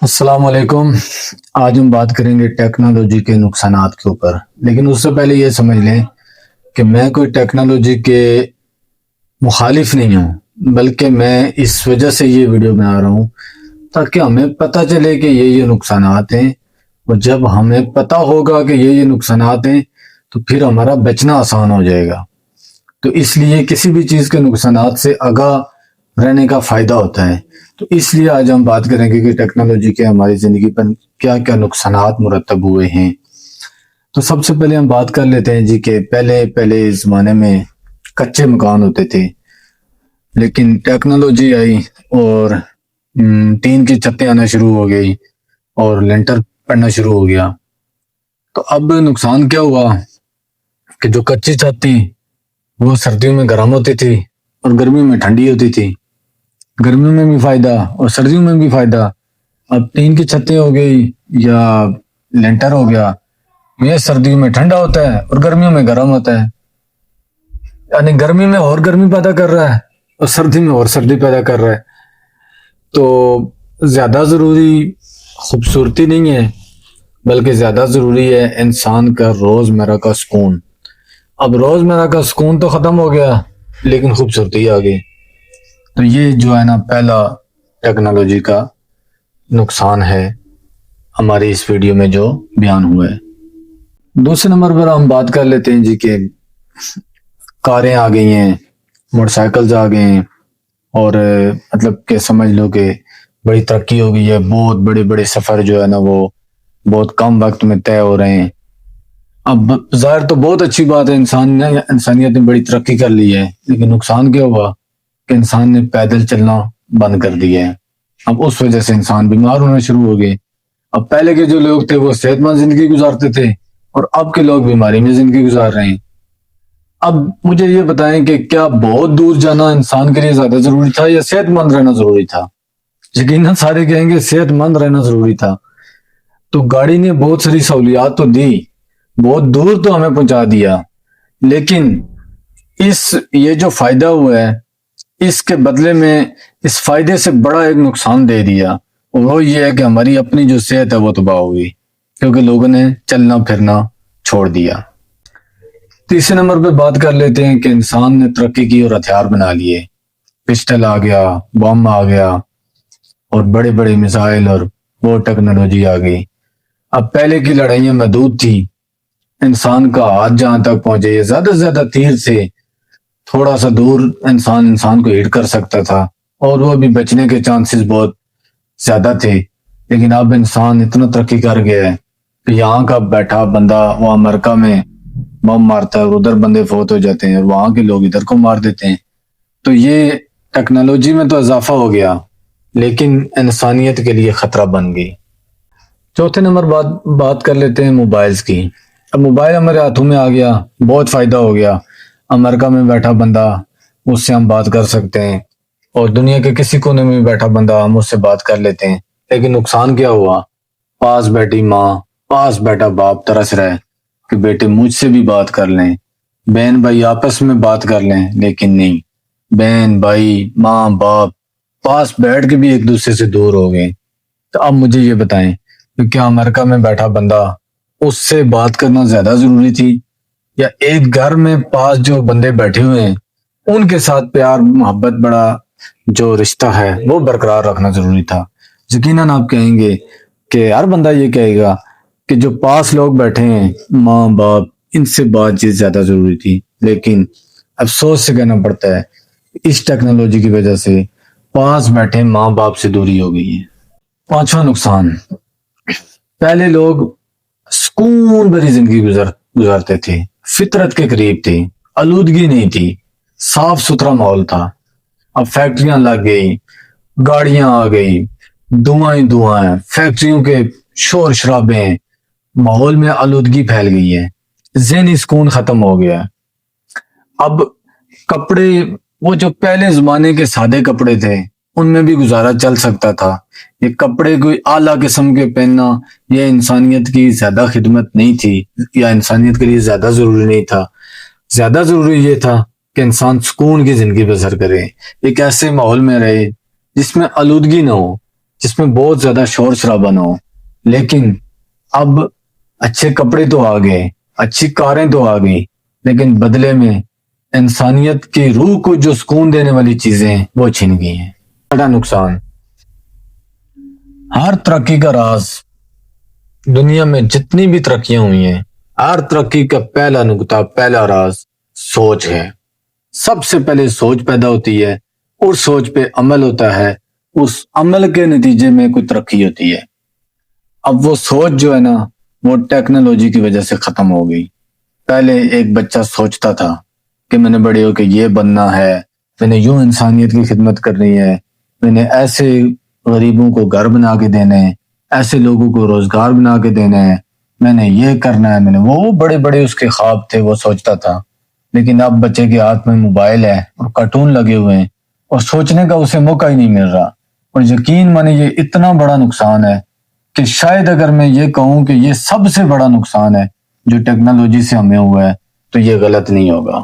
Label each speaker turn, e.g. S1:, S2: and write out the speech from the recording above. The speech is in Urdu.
S1: السلام علیکم۔ آج ہم بات کریں گے ٹیکنالوجی کے نقصانات کے اوپر، لیکن اس سے پہلے یہ سمجھ لیں کہ میں کوئی ٹیکنالوجی کے مخالف نہیں ہوں، بلکہ میں اس وجہ سے یہ ویڈیو بنا رہا ہوں تاکہ ہمیں پتہ چلے کہ یہ نقصانات ہیں، اور جب ہمیں پتہ ہوگا کہ یہ نقصانات ہیں تو پھر ہمارا بچنا آسان ہو جائے گا۔ تو اس لیے کسی بھی چیز کے نقصانات سے آگاہ رہنے کا فائدہ ہوتا ہے۔ تو اس لیے آج ہم بات کریں گے کہ ٹیکنالوجی کے ہماری زندگی پر کیا کیا نقصانات مرتب ہوئے ہیں۔ تو سب سے پہلے ہم بات کر لیتے ہیں جی کہ پہلے زمانے میں کچے مکان ہوتے تھے، لیکن ٹیکنالوجی آئی اور ٹین کی چھتیں آنا شروع ہو گئی اور لینٹر پڑنا شروع ہو گیا۔ تو اب نقصان کیا ہوا کہ جو کچی چھت تھی وہ سردیوں میں گرم ہوتی تھی اور گرمیوں میں ٹھنڈی ہوتی تھی۔ گرمیوں میں بھی فائدہ اور سردیوں میں بھی فائدہ۔ اب ٹین کی چھتیں ہو گئی یا لینٹر ہو گیا، یہ سردیوں میں ٹھنڈا ہوتا ہے اور گرمیوں میں گرم ہوتا ہے، یعنی گرمی میں اور گرمی پیدا کر رہا ہے اور سردی میں اور سردی پیدا کر رہا ہے۔ تو زیادہ ضروری خوبصورتی نہیں ہے، بلکہ زیادہ ضروری ہے انسان کا روزمرہ کا سکون۔ اب روزمرہ کا سکون تو ختم ہو گیا لیکن خوبصورتی آ گئی۔ تو یہ جو ہے نا پہلا ٹیکنالوجی کا نقصان ہے ہماری اس ویڈیو میں جو بیان ہوا ہے۔ دوسرے نمبر پر ہم بات کر لیتے ہیں جی کہ کاریں آ گئی ہیں، موٹر سائیکلز آ گئے ہیں، اور مطلب کہ سمجھ لو کہ بڑی ترقی ہو گئی ہے۔ بہت بڑے بڑے سفر جو ہے نا وہ بہت کم وقت میں طے ہو رہے ہیں۔ اب ظاہر تو بہت اچھی بات ہے، انسانیت نے بڑی ترقی کر لی ہے، لیکن نقصان کیا ہوا کہ انسان نے پیدل چلنا بند کر دیا ہے۔ اب اس وجہ سے انسان بیمار ہونا شروع ہو گئے۔ اب پہلے کے جو لوگ تھے وہ صحت مند زندگی گزارتے تھے اور اب کے لوگ بیماری میں زندگی گزار رہے ہیں۔ اب مجھے یہ بتائیں کہ کیا بہت دور جانا انسان کے لیے زیادہ ضروری تھا یا صحت مند رہنا ضروری تھا؟ یقیناً سارے کہیں گے صحت مند رہنا ضروری تھا۔ تو گاڑی نے بہت ساری سہولیات تو دی، بہت دور تو ہمیں پہنچا دیا، لیکن یہ جو فائدہ ہوا ہے اس کے بدلے میں اس فائدے سے بڑا ایک نقصان دے دیا، اور وہ یہ ہے کہ ہماری اپنی جو صحت ہے وہ تباہ ہوئی، کیونکہ لوگوں نے چلنا پھرنا چھوڑ دیا۔ تیسرے نمبر پہ بات کر لیتے ہیں کہ انسان نے ترقی کی اور ہتھیار بنا لیے، پسٹل آ گیا، بم آ گیا، اور بڑے بڑے میزائل اور وہ ٹیکنالوجی آ گئی۔ اب پہلے کی لڑائیاں محدود تھی، انسان کا ہاتھ جہاں تک پہنچے زیادہ سے زیادہ تیر سے تھوڑا سا دور انسان کو ہٹ کر سکتا تھا، اور وہ بھی بچنے کے چانسز بہت زیادہ تھے۔ لیکن اب انسان اتنا ترقی کر گیا ہے کہ یہاں کا بیٹھا بندہ وہ امریکہ میں بم مارتا ہے اور ادھر بندے فوت ہو جاتے ہیں اور وہاں کے لوگ ادھر کو مار دیتے ہیں۔ تو یہ ٹیکنالوجی میں تو اضافہ ہو گیا لیکن انسانیت کے لیے خطرہ بن گئی۔ چوتھے نمبر بات کر لیتے ہیں موبائلز کی۔ اب موبائل ہمارے ہاتھوں میں آ گیا، بہت فائدہ ہو گیا۔ امریکہ میں بیٹھا بندہ اس سے ہم بات کر سکتے ہیں، اور دنیا کے کسی کونے میں بیٹھا بندہ ہم اس سے بات کر لیتے ہیں۔ لیکن نقصان کیا ہوا؟ پاس بیٹھی ماں، پاس بیٹھا باپ ترس رہا ہے کہ بیٹے مجھ سے بھی بات کر لیں، بہن بھائی آپس میں بات کر لیں، لیکن نہیں، بہن بھائی ماں باپ پاس بیٹھ کے بھی ایک دوسرے سے دور ہو گئے۔ تو اب مجھے یہ بتائیں کہ کیا امریکہ میں بیٹھا بندہ اس سے بات کرنا زیادہ ضروری تھی، یا ایک گھر میں پاس جو بندے بیٹھے ہوئے ہیں ان کے ساتھ پیار محبت بڑا جو رشتہ ہے وہ برقرار رکھنا ضروری تھا؟ یقیناً آپ کہیں گے کہ ہر بندہ یہ کہے گا کہ جو پاس لوگ بیٹھے ہیں ماں باپ ان سے بات چیت زیادہ ضروری تھی، لیکن افسوس سے کہنا پڑتا ہے اس ٹیکنالوجی کی وجہ سے پاس بیٹھے ماں باپ سے دوری ہو گئی ہے۔ پانچواں نقصان، پہلے لوگ سکون بھری زندگی گزارتے تھے، فطرت کے قریب تھے، آلودگی نہیں تھی، صاف ستھرا ماحول تھا۔ اب فیکٹریاں لگ گئی، گاڑیاں آ گئی، دھواں فیکٹریوں کے شور شرابے، ماحول میں آلودگی پھیل گئی ہے، ذہنی سکون ختم ہو گیا۔ اب کپڑے، وہ جو پہلے زمانے کے سادے کپڑے تھے ان میں بھی گزارا چل سکتا تھا، یہ کپڑے کوئی اعلیٰ قسم کے پہننا یہ انسانیت کی زیادہ خدمت نہیں تھی، یا انسانیت کے لیے زیادہ ضروری نہیں تھا۔ زیادہ ضروری یہ تھا کہ انسان سکون کی زندگی بسر کرے، ایک ایسے ماحول میں رہے جس میں آلودگی نہ ہو، جس میں بہت زیادہ شور شرابہ نہ ہو، لیکن اب اچھے کپڑے تو آ گئے، اچھی کاریں تو آ گئی، لیکن بدلے میں انسانیت کی روح کو جو سکون دینے والی چیزیں ہیں وہ چھن گئی ہیں۔ بڑا نقصان۔ ہر ترقی کا راز، دنیا میں جتنی بھی ترقیاں ہوئی ہیں، ہر ترقی کا پہلا نقطہ، پہلا راز سوچ ہے۔ سب سے پہلے سوچ پیدا ہوتی ہے، اور سوچ پہ عمل ہوتا ہے، اس عمل کے نتیجے میں کوئی ترقی ہوتی ہے۔ اب وہ سوچ جو ہے نا، وہ ٹیکنالوجی کی وجہ سے ختم ہو گئی۔ پہلے ایک بچہ سوچتا تھا کہ میں نے بڑے ہو کے یہ بننا ہے، میں نے یوں انسانیت کی خدمت کرنی ہے، میں نے ایسے غریبوں کو گھر بنا کے دینے ہیں، ایسے لوگوں کو روزگار بنا کے دینا ہے، میں نے یہ کرنا ہے، میں نے وہ بڑے بڑے اس کے خواب تھے، وہ سوچتا تھا۔ لیکن اب بچے کے ہاتھ میں موبائل ہے اور کارٹون لگے ہوئے ہیں، اور سوچنے کا اسے موقع ہی نہیں مل رہا۔ اور یقین مانے یہ اتنا بڑا نقصان ہے کہ شاید اگر میں یہ کہوں کہ یہ سب سے بڑا نقصان ہے جو ٹیکنالوجی سے ہمیں ہوا ہے، تو یہ غلط نہیں ہوگا۔